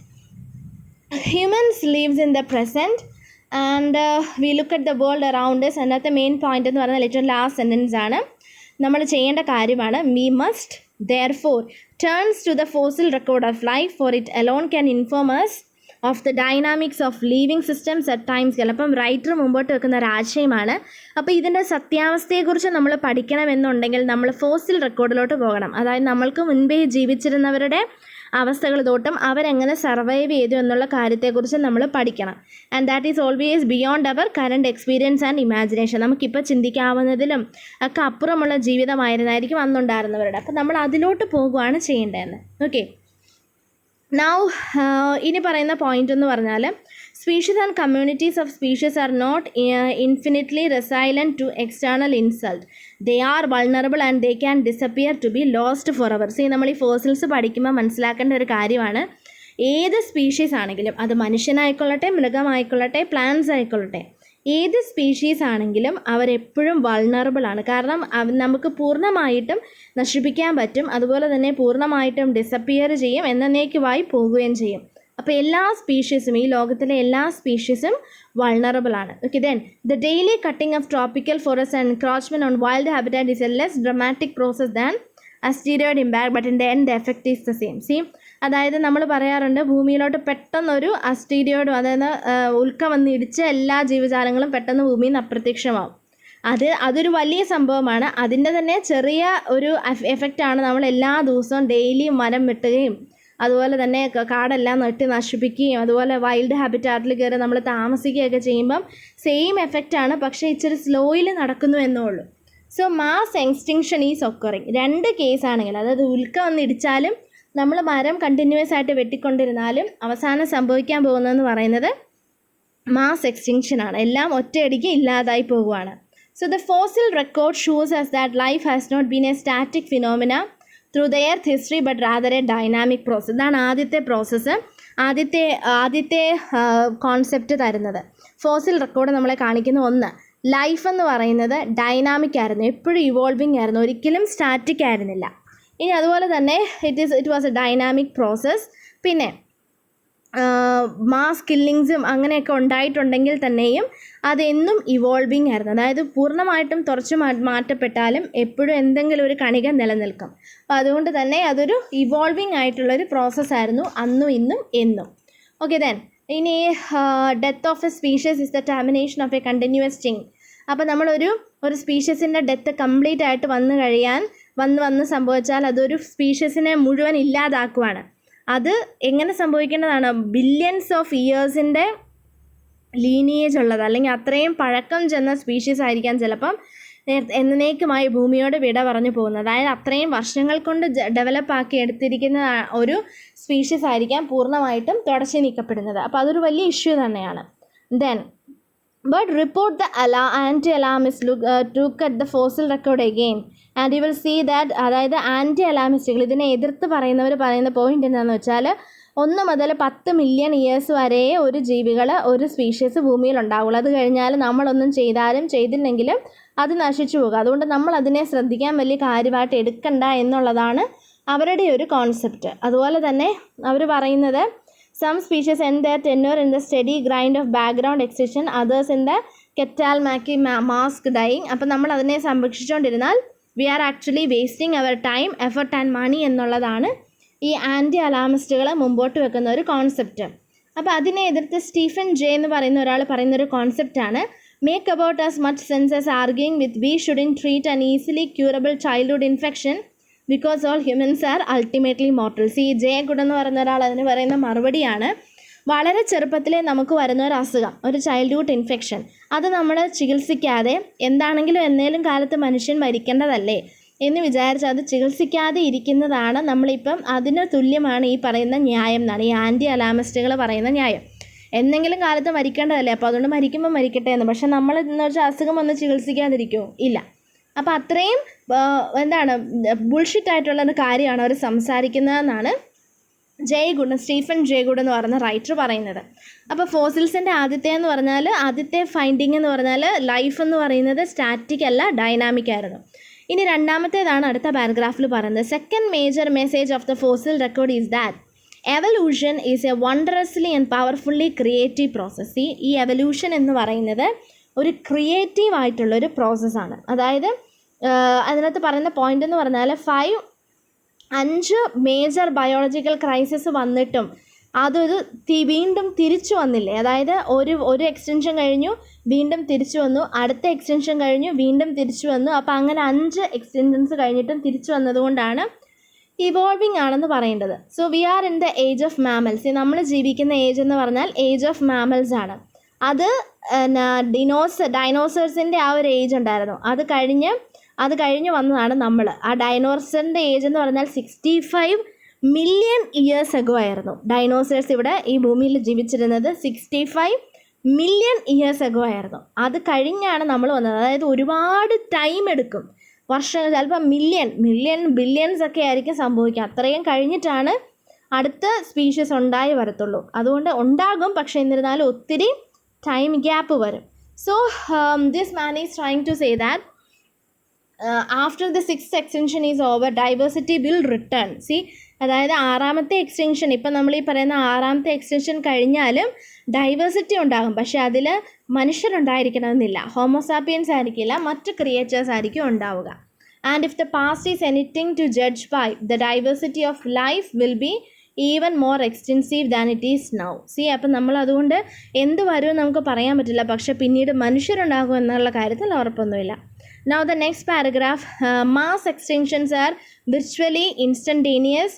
humans leaves in the present and we look at the world around us. അതിനകത്തെ മെയിൻ പോയിന്റ് എന്ന് പറഞ്ഞാൽ ഏറ്റവും ലാസ്റ്റ് സെൻറ്റൻസ് ആണ്. നമ്മൾ ചെയ്യേണ്ട കാര്യമാണ്. We must therefore turns to the fossil record of life, for it alone can inform us of the dynamics of living systems at times. ചിലപ്പം writer മുമ്പോട്ട് വെക്കുന്ന ഒരു ആശയമാണ്. അപ്പോൾ ഇതിൻ്റെ സത്യാവസ്ഥയെക്കുറിച്ച് നമ്മൾ പഠിക്കണമെന്നുണ്ടെങ്കിൽ നമ്മൾ ഫോസിൽ റെക്കോർഡിലോട്ട് പോകണം. അതായത് നമ്മൾക്ക് മുൻപേ ജീവിച്ചിരുന്നവരുടെ അവസ്ഥകൾ തൊട്ടും അവരെങ്ങനെ സർവൈവ് ചെയ്തു എന്നുള്ള കാര്യത്തെക്കുറിച്ച് നമ്മൾ പഠിക്കണം. And that is always beyond our current experience and imagination. നമുക്കിപ്പോൾ ചിന്തിക്കാവുന്നതിലും ഒക്കെ അപ്പുറമുള്ള ജീവിതമായിരുന്നായിരിക്കും അന്നുണ്ടായിരുന്നവരുടെ. അപ്പോൾ നമ്മൾ അതിലോട്ട് പോകുകയാണ് ചെയ്യേണ്ടതെന്ന്. ഓക്കെ, നൗ ഇനി പറയുന്ന പോയിന്റ് എന്ന് പറഞ്ഞാൽ species and communities of species are not infinitely resilient to external insult. They are vulnerable and they can disappear to be lost for ever. See, നമ്മൾ ഈ ഫോസിൽസ് പഠിക്കുമ്പോൾ മനസ്സിലാക്കേണ്ട ഒരു കാര്യമാണ്, ഏത് സ്പീഷീസ് ആണെങ്കിലും, അത് മനുഷ്യനായിക്കൊള്ളട്ടെ, മൃഗമായിക്കൊള്ളട്ടെ, പ്ലാന്റ്സ് ആയിക്കൊള്ളട്ടെ, ഏത് സ്പീഷീസ് ആണെങ്കിലും അവരെപ്പോഴും വൾണറബിൾ ആണ്. കാരണം നമുക്ക് പൂർണ്ണമായിട്ടും നശിപ്പിക്കാൻ പറ്റും, അതുപോലെ തന്നെ പൂർണ്ണമായിട്ടും ഡിസപ്പിയർ ചെയ്യും, എന്നേക്കുമായി പോകുകയും ചെയ്യും. അപ്പോൾ എല്ലാ സ്പീഷീസും, ഈ ലോകത്തിലെ എല്ലാ സ്പീഷീസും വൾണറബിൾ ആണ്. Okay, then the daily cutting of tropical forest and encroachment on wild habitat is a less dramatic process than asteroid impact, but in the end the effect is the same. See, അതായത് നമ്മൾ പറയാറുണ്ട്, ഭൂമിയിലോട്ട് പെട്ടെന്നൊരു അസ്റ്റീരിയോയിഡ്, അതായത് ഉൽക്ക വന്ന് ഇടിച്ച് എല്ലാ ജീവജാലങ്ങളും പെട്ടെന്ന് ഭൂമിയിൽ നിന്ന് അപ്രത്യക്ഷമാവും. അതൊരു വലിയ സംഭവമാണ്. അതിൻ്റെ തന്നെ ചെറിയ ഒരു എഫക്റ്റാണ് നമ്മൾ എല്ലാ ദിവസവും ഡെയിലി മരം വെട്ടുകയും അതുപോലെ തന്നെ കാടെല്ലാം നട്ട് നശിപ്പിക്കുകയും അതുപോലെ വൈൽഡ് ഹാബിറ്റാറ്റിൽ കയറി നമ്മൾ താമസിക്കുകയൊക്കെ ചെയ്യുമ്പം സെയിം എഫക്റ്റാണ്, പക്ഷേ ഇച്ചിരി സ്ലോയിൽ നടക്കുന്നു എന്നേ ഉള്ളൂ. So mass extinction is occurring. രണ്ട് കേസാണെങ്കിൽ, അതായത് ഉൽക്ക വന്ന് ഇടിച്ചാലും നമ്മൾ മരം കണ്ടിന്യൂസ് ആയിട്ട് വെട്ടിക്കൊണ്ടിരുന്നാലും അവസാനം സംഭവിക്കാൻ പോകുന്നതെന്ന് പറയുന്നത് മാസ് എക്സ്റ്റിങ്ഷൻ ആണ്. എല്ലാം ഒറ്റയടിക്ക് ഇല്ലാതായി പോവുകയാണ്. So the fossil record shows us that life has not been a static phenomena through the earth history but rather a dynamic process. ഇതാണ് ആദ്യത്തെ പ്രോസസ്സ്, ആദ്യത്തെ കോൺസെപ്റ്റ് തരുന്നത്. ഫോസിൽ റെക്കോർഡ് നമ്മളെ കാണിക്കുന്ന ഒന്ന്, ലൈഫ് എന്ന് പറയുന്നത് ഡൈനാമിക് ആയിരുന്നു, എപ്പോഴും ഇവോൾവിങ് ആയിരുന്നു, ഒരിക്കലും സ്റ്റാറ്റിക് ആയിരുന്നില്ല. ഇനി അതുപോലെ തന്നെ it was A dynamic process. പിന്നെ മാസ് കില്ലിങ്സും അങ്ങനെയൊക്കെ ഉണ്ടായിട്ടുണ്ടെങ്കിൽ തന്നെയും അതെന്നും ഇവോൾവിങ് ആയിരുന്നു. അതായത് പൂർണ്ണമായിട്ടും തുറച്ചു മാറ്റപ്പെട്ടാലും എപ്പോഴും എന്തെങ്കിലും ഒരു കണിക നിലനിൽക്കും. അപ്പോൾ അതുകൊണ്ട് തന്നെ അതൊരു ഇവോൾവിങ് ആയിട്ടുള്ളൊരു പ്രോസസ്സായിരുന്നു അന്നും ഇന്നും എന്നും. ഓക്കെ, ദെൻ ഇനി death of A species is the termination of A continuous chain. അപ്പോൾ നമ്മളൊരു സ്പീഷീസിൻ്റെ ഡെത്ത് കംപ്ലീറ്റ് ആയിട്ട് വന്ന് സംഭവിച്ചാൽ അതൊരു സ്പീഷീസിനെ മുഴുവൻ ഇല്ലാതാക്കുവാണ്. അത് എങ്ങനെ സംഭവിക്കേണ്ടതാണ്? ബില്യൺസ് ഓഫ് ഇയേഴ്സിൻ്റെ ലീനിയേജ് ഉള്ളത്, അല്ലെങ്കിൽ അത്രയും പഴക്കം ചെന്ന സ്പീഷീസ് ആയിരിക്കാം ചിലപ്പം എന്നേക്കുമായി ഭൂമിയോട് വിട പറഞ്ഞു പോകുന്നത്. അതായത് അത്രയും വർഷങ്ങൾ കൊണ്ട് ഡെവലപ്പാക്കി എടുത്തിരിക്കുന്ന ഒരു സ്പീഷീസ് ആയിരിക്കാം പൂർണ്ണമായിട്ടും തുടച്ചു നീക്കപ്പെടുന്നത്. അപ്പോൾ അതൊരു വലിയ ഇഷ്യൂ തന്നെയാണ്. Then but report the anti-alarmists look at the fossil record again and you will see that, അതായത് ആൻറ്റി അലാമിസ്റ്റുകൾ, ഇതിനെ എതിർത്ത് പറയുന്നവർ പറയുന്ന പോയിന്റ് എന്താണെന്ന് വെച്ചാൽ 1 മുതൽ 10 മില്യൺ ഇയേഴ്സ് വരെ ഒരു ജീവികൾ, ഒരു സ്പീഷീസ് ഭൂമിയിൽ ഉണ്ടാവുള്ളൂ. അത് കഴിഞ്ഞാൽ നമ്മളൊന്നും ചെയ്തില്ലെങ്കിലും അത് നശിച്ചു പോകുക. അതുകൊണ്ട് നമ്മൾ അതിനെ ശ്രദ്ധിക്കാൻ വലിയ കാര്യമായിട്ട് എടുക്കണ്ട എന്നുള്ളതാണ് അവരുടെ ഒരു കോൺസെപ്റ്റ്. അതുപോലെ തന്നെ അവർ പറയുന്നത് some species end their tenure in the steady grind of background extinction, others in the ketal mask dying. അപ്പോൾ നമ്മൾ അതിനെ സംരക്ഷിച്ചുകൊണ്ടിരുന്നാൽ we are actually wasting our time, effort and money എന്നുള്ളതാണ് ഈ ആൻറ്റി അലാമിസ്റ്റുകൾ മുമ്പോട്ട് വെക്കുന്ന ഒരു കോൺസെപ്റ്റ്. അപ്പോൾ അതിനെ എതിർത്ത് സ്റ്റീഫൻ ജെ എന്ന് പറയുന്ന ഒരാൾ പറയുന്നൊരു കോൺസെപ്റ്റാണ് make about as much sense as arguing with we shouldn't treat an easily curable childhood infection because all humans are ultimately mortal. C J good എന്ന് പറയുന്ന ഒരാൾ അതിന് പറയുന്ന മറുപടിയാണ്, വളരെ ചെറുപ്പത്തിലേ നമുക്ക് വരുന്ന ഒരു അസുഖം, ഒരു ചൈൽഡ്ഹുഡ് ഇൻഫെക്ഷൻ, അത് നമ്മൾ ചികിത്സിക്കാതെ എന്താണെങ്കിലും എന്നേലും കാലത്ത് മനുഷ്യൻ മരിക്കേണ്ടതല്ലേ എന്ന് വിചാരിച്ച് അത് ചികിത്സിക്കാതെ ഇരിക്കുന്നതാണ് നമ്മളിപ്പം അതിന് തുല്യമാണ് ഈ പറയുന്ന ന്യായം എന്നാണ് ഈ ആൻറ്റി അലാമിസ്റ്റുകൾ പറയുന്ന ന്യായം. എന്തെങ്കിലും കാലത്ത് മരിക്കേണ്ടതല്ലേ, അപ്പോൾ അതുകൊണ്ട് മരിക്കുമ്പോൾ മരിക്കട്ടെ എന്ന്. പക്ഷെ നമ്മൾ എന്ന് വെച്ചാൽ അസുഖം ഒന്ന് ചികിത്സിക്കാതിരിക്കുമോ? ഇല്ല. അപ്പോൾ അത്രയും ബുൾഷിറ്റ് ആയിട്ടുള്ളൊരു കാര്യമാണ് അവർ സംസാരിക്കുന്നതെന്നാണ് സ്റ്റീഫൻ ജെ ഗുഡ് എന്ന് പറയുന്ന റൈറ്റർ പറയുന്നത്. അപ്പോൾ ഫോസിൽസിൻ്റെ ആദ്യത്തെ ഫൈൻഡിങ് എന്ന് പറഞ്ഞാൽ ലൈഫ് എന്ന് പറയുന്നത് സ്റ്റാറ്റിക് അല്ല, ഡൈനാമിക് ആയിരുന്നു. ഇനി രണ്ടാമത്തേതാണ് അടുത്ത പാരഗ്രാഫിൽ പറയുന്നത്. Second major message of the fossil record is that evolution is a wondrously and powerfully creative process. ഈ എവല്യൂഷൻ എന്ന് പറയുന്നത് ഒരു ക്രിയേറ്റീവ് ആയിട്ടുള്ളൊരു പ്രോസസ്സാണ്. അതായത് അതിനകത്ത് പറയുന്ന പോയിന്റ് എന്ന് പറഞ്ഞാൽ 5 മേജർ ബയോളജിക്കൽ ക്രൈസിസ് വന്നിട്ടും അതൊരു വീണ്ടും തിരിച്ചു വന്നില്ലേ, അതായത് ഒരു എക്സ്റ്റൻഷൻ കഴിഞ്ഞു വീണ്ടും തിരിച്ചു വന്നു, അടുത്ത എക്സ്റ്റൻഷൻ കഴിഞ്ഞു വീണ്ടും തിരിച്ചു വന്നു. അപ്പോൾ അങ്ങനെ 5 എക്സ്റ്റൻഷൻസ് കഴിഞ്ഞിട്ടും തിരിച്ചു വന്നതുകൊണ്ടാണ് ഇവോൾവിങ് ആണെന്ന് പറയേണ്ടത്. So we are in the age of mammals. നമ്മൾ ജീവിക്കുന്ന ഏജ് എന്ന് പറഞ്ഞാൽ ഏജ് ഓഫ് മാമൽസ് ആണ്. അത് ഡൈനോസേഴ്സിൻ്റെ ആ ഒരു ഏജ് ഉണ്ടായിരുന്നു, അത് കഴിഞ്ഞ് വന്നതാണ് നമ്മൾ. ആ ഡൈനോസറിൻ്റെ ഏജ് എന്ന് പറഞ്ഞാൽ 65 മില്യൺ ഇയേഴ്സ് അഗോ ആയിരുന്നു. ഡൈനോസേഴ്സ് ഇവിടെ ഈ ഭൂമിയിൽ ജീവിച്ചിരുന്നത് 65 മില്യൺ ഇയേഴ്സ് അഗോ ആയിരുന്നു. അത് കഴിഞ്ഞാണ് നമ്മൾ വന്നത്. അതായത് ഒരുപാട് ടൈം എടുക്കും, വർഷങ്ങൾ, ചിലപ്പോൾ ബില്യൺസ് ഒക്കെ ആയിരിക്കും സംഭവിക്കുക. അത്രയും കഴിഞ്ഞിട്ടാണ് അടുത്ത സ്പീഷീസ് ഉണ്ടായി വരത്തുള്ളൂ. അതുകൊണ്ട് ഉണ്ടാകും, പക്ഷേ എന്നിരുന്നാലും ഒത്തിരി ടൈം ഗ്യാപ്പ് വരും. So this man is trying to say that after the 6th extinction is over diversity will return. അതായത് 6ാമത്തെ എക്സ്റ്റൻഷൻ, ഇപ്പം നമ്മൾ ഈ പറയുന്ന 6ാമത്തെ എക്സ്റ്റൻഷൻ കഴിഞ്ഞാലും ഡൈവേഴ്സിറ്റി ഉണ്ടാകും, പക്ഷേ അതിൽ മനുഷ്യരുണ്ടായിരിക്കണമെന്നില്ല, ഹോമോസാപ്പിയൻസ് ആയിരിക്കില്ല, മറ്റ് ക്രിയേച്ചേഴ്സ് ആയിരിക്കും ഉണ്ടാവുക. And if the past is anything to judge by, the diversity of life will be even more extensive than it is now. അപ്പം നമ്മൾ അതുകൊണ്ട് എന്ത് വരുമെന്ന് നമുക്ക് പറയാൻ പറ്റില്ല, പക്ഷേ പിന്നീട് മനുഷ്യരുണ്ടാകും എന്നുള്ള കാര്യത്തിൽ ഉറപ്പൊന്നുമില്ല. Now the next paragraph, mass extinctions are virtually instantaneous,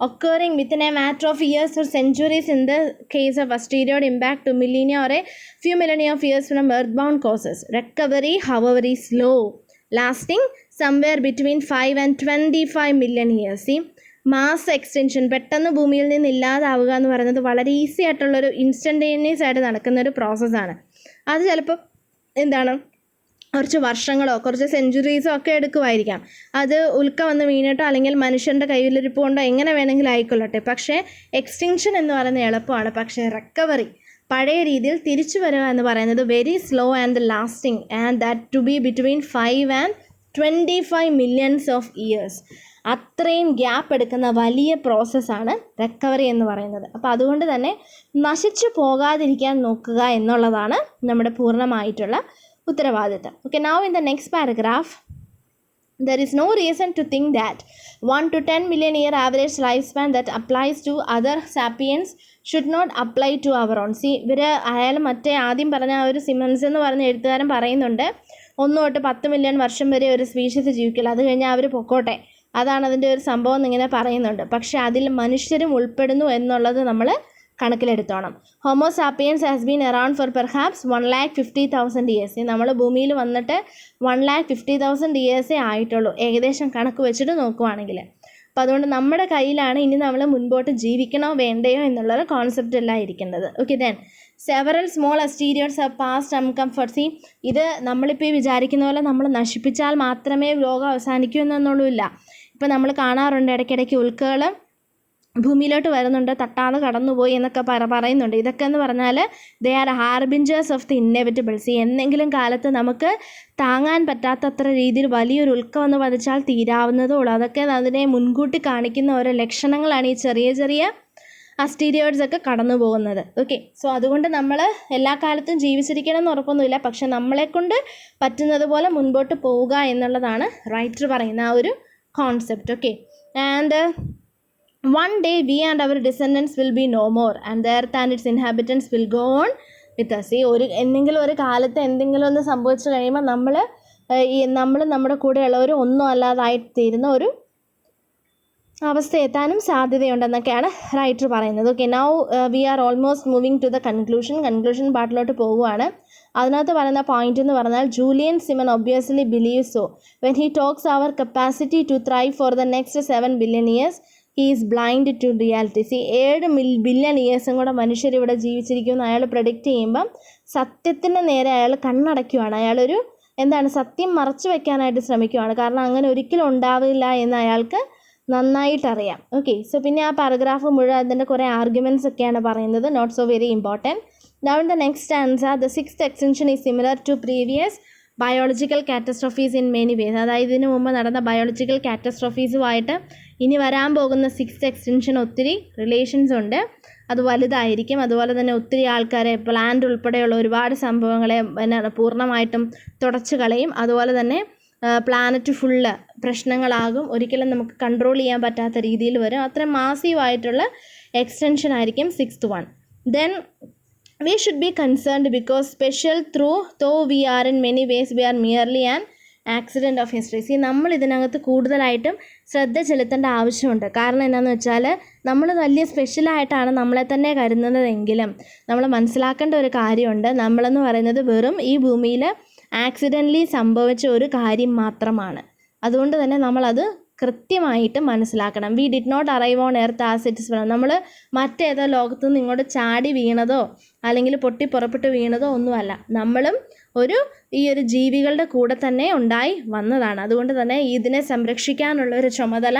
occurring within a matter of years or centuries in the case of asteroid impact to millennia or a few millennia of years from earthbound causes. Recovery, however, is slow, lasting somewhere between 5 and 25 million years. Mass extension, പെട്ടെന്ന് ഭൂമിയിൽ നിന്ന് ഇല്ലാതാവുക എന്ന് പറയുന്നത് വളരെ easy ആയിട്ടുള്ളൊരു instantaneous ആയിട്ട് നടക്കുന്നൊരു പ്രോസസ്സാണ്. അത് ചിലപ്പോൾ കുറച്ച് വർഷങ്ങളോ കുറച്ച് സെഞ്ച്വറീസോ ഒക്കെ എടുക്കുമായിരിക്കാം. അത് ഉൽക്ക വന്ന് വീണിട്ടോ അല്ലെങ്കിൽ മനുഷ്യൻ്റെ കയ്യിലിരിപ്പ് കൊണ്ടോ എങ്ങനെ വേണമെങ്കിലും ആയിക്കൊള്ളട്ടെ. പക്ഷേ എക്സ്റ്റിങ്ഷൻ എന്ന് പറയുന്നത് എളുപ്പമാണ്, പക്ഷേ റിക്കവറി, പഴയ രീതിയിൽ തിരിച്ചു വരിക എന്ന് പറയുന്നത് very slow and lasting, and that to be between 5 and 25 millions of years. അത്രയും ഗ്യാപ്പ് എടുക്കുന്ന വലിയ പ്രോസസ്സാണ് റിക്കവറി എന്ന് പറയുന്നത്. അപ്പോൾ അതുകൊണ്ട് തന്നെ നശിച്ചു പോകാതിരിക്കാൻ നോക്കുക എന്നുള്ളതാണ് നമ്മുടെ പൂർണ്ണമായിട്ടുള്ള ഉത്തരവാദിത്തം. Okay, now in the next paragraph, there is no reason to think that 1 to 10 million year average lifespan that applies to other sapiens should not apply to our own. മറ്റേ ആദ്യം പറഞ്ഞ ആ ഒരു സിമൻസ് എന്ന് പറഞ്ഞ എഴുത്തുകാരൻ പറയുന്നുണ്ട് 1 തൊട്ട് 10 മില്യൺ വർഷം വരെ ഒരു സ്പീഷീസ് ജീവിക്കില്ല, അത് കഴിഞ്ഞാൽ അവർ പൊക്കോട്ടെ, അതാണ് അതിൻ്റെ ഒരു സംഭവം എന്നിങ്ങനെ പറയുന്നുണ്ട്. പക്ഷേ അതിൽ മനുഷ്യരും ഉൾപ്പെടുന്നു എന്നുള്ളത് നമ്മൾ കണക്കിലെടുത്തോണം. Homo sapiens has been around for perhaps 150,000 years. നമ്മൾ ഭൂമിയിൽ വന്നിട്ട് 150,000 ഇയേഴ്സേ ആയിട്ടുള്ളൂ, ഏകദേശം കണക്ക് വെച്ചിട്ട് നോക്കുവാണെങ്കിൽ. അപ്പോൾ അതുകൊണ്ട് നമ്മുടെ കയ്യിലാണ് ഇനി നമ്മൾ മുൻപോട്ട് ജീവിക്കണോ വേണ്ടയോ എന്നുള്ളൊരു കോൺസെപ്റ്റ് എല്ലാം ഇരിക്കേണ്ടത്. Okay, then several small asteroids have passed uncomfort. ഇത് നമ്മളിപ്പോൾ ഈ വിചാരിക്കുന്ന പോലെ നമ്മൾ നശിപ്പിച്ചാൽ മാത്രമേ ലോകം അവസാനിക്കൂ എന്നൊന്നുമില്ല. ഇപ്പോൾ നമ്മൾ കാണാറുണ്ട് ഇടയ്ക്കിടയ്ക്ക് ഉൽക്കകൾ ഭൂമിയിലോട്ട് വരുന്നുണ്ട്, തട്ടാതെ കടന്നുപോയി എന്നൊക്കെ പറയുന്നുണ്ട്. ഇതൊക്കെ എന്ന് പറഞ്ഞാൽ ദേ ആർ ഹാർബിഞ്ചേഴ്സ് ഓഫ് ദി ഇന്നെവിറ്റബിൾസ്. എന്തെങ്കിലും കാലത്ത് നമുക്ക് താങ്ങാൻ പറ്റാത്തത്ര രീതിയിൽ വലിയൊരു ഉൽക്ക വന്ന് പതിച്ചാൽ തീരാവുന്നതേ ഉള്ളൂ. അതൊക്കെ അതിനെ മുൻകൂട്ടി കാണിക്കുന്ന ഓരോ ലക്ഷണങ്ങളാണ് ഈ ചെറിയ ചെറിയ അസ്റ്റീരിയോയിഡ്സ് ഒക്കെ കടന്നു പോകുന്നത്. ഓക്കെ, സോ അതുകൊണ്ട് നമ്മൾ എല്ലാ കാലത്തും ജീവിച്ചിരിക്കണം എന്ന് ഉറപ്പൊന്നുമില്ല, പക്ഷെ നമ്മളെക്കൊണ്ട് പറ്റുന്നത് പോലെ മുൻപോട്ട് പോവുക എന്നുള്ളതാണ് റൈറ്റർ പറയുന്ന ആ ഒരു concept. Okay, and one day we and our descendants will be no more and the earth and its inhabitants will go on with us. എന്തെങ്കിലും ഒരു കാലത്ത് എന്തെങ്കിലും ഒന്ന് സംഭവിച്ചു കഴിയുമ്പോൾ നമ്മൾ നമ്മുടെ കൂടെയുള്ളവർ ഒന്നും അല്ലാതായി തീരുന്ന ഒരു അവസ്ഥ എത്താനും സാധ്യതയുണ്ടെന്നൊക്കെയാണ് റൈറ്റർ പറയുന്നത്. Okay, now we are almost moving to the conclusion പാർട്ടിലോട്ട് പോവുകയാണ്. അതിനകത്ത് പറയുന്ന പോയിന്റ് എന്ന് പറഞ്ഞാൽ Julian Simon obviously believe so when he talks our capacity to thrive for the next 7 billion years he is blind to reality. 7 billion ഇയേഴ്സും കൂടെ മനുഷ്യരിവിടെ ജീവിച്ചിരിക്കുമെന്ന് അയാൾ predict ചെയ്യുമ്പം സത്യത്തിൻ്റെ നേരെ അയാൾ കണ്ണടയ്ക്കുവാണ്. അയാളൊരു സത്യം മറച്ചു വെക്കാനായിട്ട് ശ്രമിക്കുവാണ്. കാരണം അങ്ങനെ ഒരിക്കലും ഉണ്ടാവില്ല എന്ന് അയാൾക്ക് നന്നായിട്ടറിയാം. ഓക്കെ, സോ പിന്നെ ആ പാരഗ്രാഫ് മുഴുവൻ അതിൻ്റെ കുറേ ആർഗ്യുമെൻറ്റ്സ് ഒക്കെയാണ് പറയുന്നത്, not so very important. Now in the next stanza, the 6th extinction is similar to previous biological catastrophes in many ways. അതായത് ഇതിനു മുമ്പ് നടന്ന ബയോളജിക്കൽ കാറ്റസ്ട്രോഫീസുമായിട്ട് ഇനി വരാൻ പോകുന്ന 6th എക്സ്റ്റൻഷൻ ഒത്തിരി റിലേഷൻസ് ഉണ്ട്, അത് വലുതായിരിക്കും. അതുപോലെ തന്നെ ഒത്തിരി ആൾക്കാരെ, പ്ലാന്റ് ഉൾപ്പെടെയുള്ള ഒരുപാട് സംഭവങ്ങളെ പൂർണ്ണമായിട്ടും തുടച്ചു കളയും. അതുപോലെ തന്നെ പ്ലാനറ്റ് ഫുള്ള് പ്രശ്നങ്ങളാകും, ഒരിക്കലും നമുക്ക് കൺട്രോൾ ചെയ്യാൻ പറ്റാത്ത രീതിയിൽ വരും. അത്രയും മാസീവായിട്ടുള്ള എക്സ്റ്റൻഷൻ ആയിരിക്കും 6th one. Then we should be concerned because special though we are in many ways, we are merely an accident of history. നമ്മൾ ഇതിനകത്ത് കൂടുതലായിട്ടും ശ്രദ്ധ ചെലുത്തേണ്ട ആവശ്യമുണ്ട്. കാരണം എന്താണെന്ന് വെച്ചാൽ നമ്മൾ വലിയ സ്പെഷ്യലായിട്ടാണ് നമ്മളെ തന്നെ കരുതുന്നതെങ്കിലും നമ്മൾ മനസ്സിലാക്കേണ്ട ഒരു കാര്യമുണ്ട്. നമ്മളെന്ന് പറയുന്നത് വെറും ഈ ഭൂമിയിൽ ആക്സിഡൻ്റലി സംഭവിച്ച ഒരു കാര്യം മാത്രമാണ്. അതുകൊണ്ട് തന്നെ നമ്മളത് കൃത്യമായിട്ട് മനസ്സിലാക്കണം. We did not arrive on earth as it is. നമ്മൾ മറ്റേതോ ലോകത്തു നിന്ന് ഇങ്ങോട്ട് ചാടി വീണതോ അല്ലെങ്കിൽ പൊട്ടി പുറപ്പെട്ട് വീണതോ ഒന്നുമല്ല. നമ്മളും ഈ ഒരു ജീവികളുടെ കൂടെ തന്നെ ഉണ്ടായി വന്നതാണ്. അതുകൊണ്ട് തന്നെ ഇതിനെ സംരക്ഷിക്കാനുള്ള ഒരു ചുമതല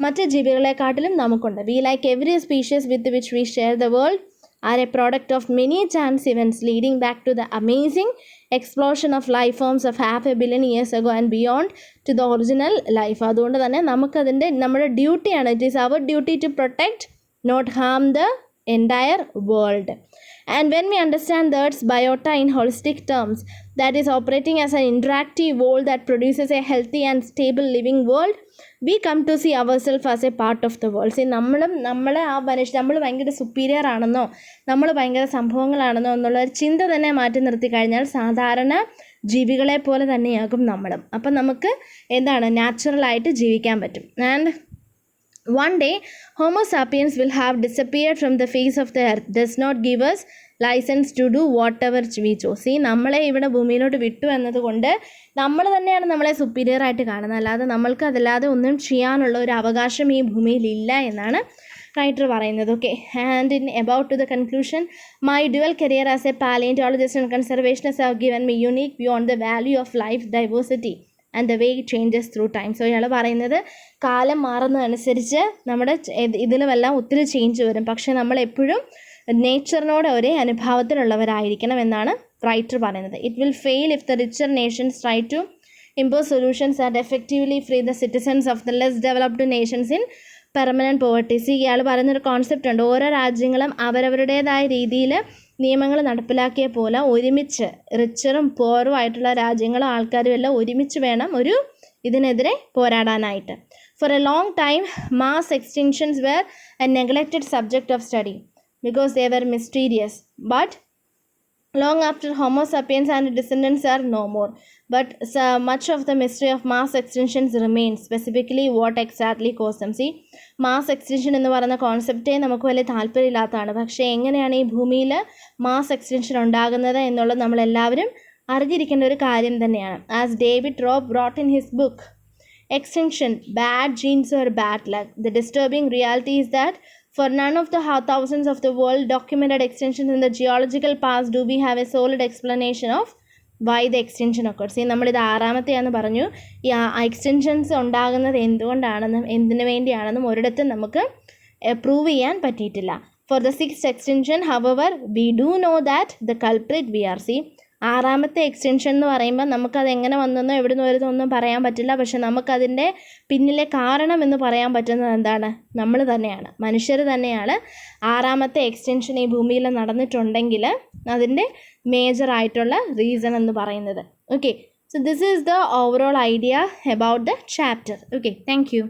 മറ്റ് ജീവികളെക്കാട്ടിലും നമുക്കുണ്ട്. We like every species with which we share the world are a product of many chance events leading back to the amazing explosion of life forms of 500 billion years ago and beyond to the original life. അതുകൊണ്ട് തന്നെ നമുക്കതിൻ്റെ നമ്മുടെ ഡ്യൂട്ടിയാണ്. It is our duty to protect not harm the entire world. And when we understand the Earth's biota in holistic terms, that is operating as an interactive whole that produces a healthy and stable living world, we come to see ourselves as a part of the world. See, നമ്മൾ ഭയങ്കര superior ആണെന്നോ നമ്മൾ ഭയങ്കര സംഭവങ്ങളാണെന്നോ എന്നുള്ള ഒരു ചിന്ത തന്നെ മാറ്റി നിർത്തി കഴിഞ്ഞാൽ സാധാരണ ജീവികളെ പോലെ തന്നെയാകും നമ്മളും. അപ്പം നമുക്ക് നാച്ചുറലായിട്ട് ജീവിക്കാൻ പറ്റും. And one day Homo sapiens will have disappeared from the face of the earth. Does not give us license to do whatever we chose. നമ്മളെ ഇവിടെ ഭൂമിയിലോട്ട് വിട്ടു എന്നതുകൊണ്ട് നമ്മൾ തന്നെയാണ് നമ്മളെ സുപ്പീരിയർ ആയിട്ട് കാണുന്നത്. അല്ലാതെ നമ്മൾക്ക് അതല്ലാതെ ഒന്നും ചെയ്യാനുള്ള ഒരു അവകാശം ഈ ഭൂമിയിലില്ല എന്നാണ് റൈറ്റർ പറയുന്നത്. Okay, and in about to the conclusion, my dual career as a palaeontologist and conservationist have given me unique view on the value of life diversity and the way it changes through time. So ഇയാൾ പറയുന്നത് കാലം മാറുന്നതനുസരിച്ച് നമ്മുടെ ഇതിലുമെല്ലാം ഒത്തിരി change വരും. പക്ഷേ നമ്മളെപ്പോഴും നേച്ചറിനോട് ഒരേ അനുഭാവത്തിലുള്ളവരായിരിക്കണം എന്നാണ് റൈറ്റർ പറയുന്നത്. It will fail if the richer nations try to impose solutions that effectively free the citizens of the less developed nations in permanent poverty. ഇയാൾ പറയുന്നൊരു കോൺസെപ്റ്റ് ഉണ്ട്. ഓരോ രാജ്യങ്ങളും അവരവരുടേതായ രീതിയിൽ നിയമങ്ങൾ നടപ്പിലാക്കിയ പോലെ ഒരുമിച്ച് റിച്ചറും പോറും ആയിട്ടുള്ള രാജ്യങ്ങളും ആൾക്കാരും എല്ലാം ഒരുമിച്ച് വേണം ഇതിനെതിരെ പോരാടാനായിട്ട്. For a long time mass extinctions were a neglected subject of study because they were mysterious. But long after Homo sapiens and descendants are no more, but much of the mystery of mass extinctions remains, specifically what exactly caused them. See, mass extinction എന്ന് പറയുന്ന കോൺസെപ്റ്റേ നമുക്ക് വലിയ താല്പര്യമില്ലാത്തതാണ്. പക്ഷേ എങ്ങനെയാണ് ഈ ഭൂമിയിൽ mass extension ഉണ്ടാകുന്നത് എന്നുള്ളത് നമ്മളെല്ലാവരും അറിഞ്ഞിരിക്കേണ്ട ഒരു കാര്യം തന്നെയാണ്. As David Rob wrote in his book Extinction, Bad Genes or Bad Luck, the disturbing reality is that for none of the thousands of the world documented extinctions in the geological past do we have a solid explanation of why the extinction occurs. നമ്മളിത് ആറാമത്തെയാണെന്ന് പറഞ്ഞു. ഈ extensions ഉണ്ടാകുന്നത് എന്തുകൊണ്ടാണെന്നും എന്തിനു വേണ്ടിയാണെന്നും ഒരിടത്തും നമുക്ക് prove ചെയ്യാൻ പറ്റിയിട്ടില്ല. For the 6th extinction, however, we do know that the culprit we are. See, ആറാമത്തെ എക്സ്റ്റൻഷൻ എന്ന് പറയുമ്പോൾ നമുക്കത് എങ്ങനെ വന്നെന്നോ എവിടെ നിന്ന് വരുന്നോ ഒന്നും പറയാൻ പറ്റില്ല. പക്ഷെ നമുക്കതിൻ്റെ പിന്നിലെ കാരണം എന്ന് പറയാൻ പറ്റുന്നത് എന്താണ്? നമ്മൾ തന്നെയാണ്, മനുഷ്യർ തന്നെയാണ്. ആറാമത്തെ എക്സ്റ്റൻഷൻ ഈ ഭൂമിയിൽ നടന്നിട്ടുണ്ടെങ്കിൽ അതിൻ്റെ മേജറായിട്ടുള്ള റീസൺ എന്ന് പറയുന്നത്. Okay, so this is the overall idea about the chapter. Okay, thank you.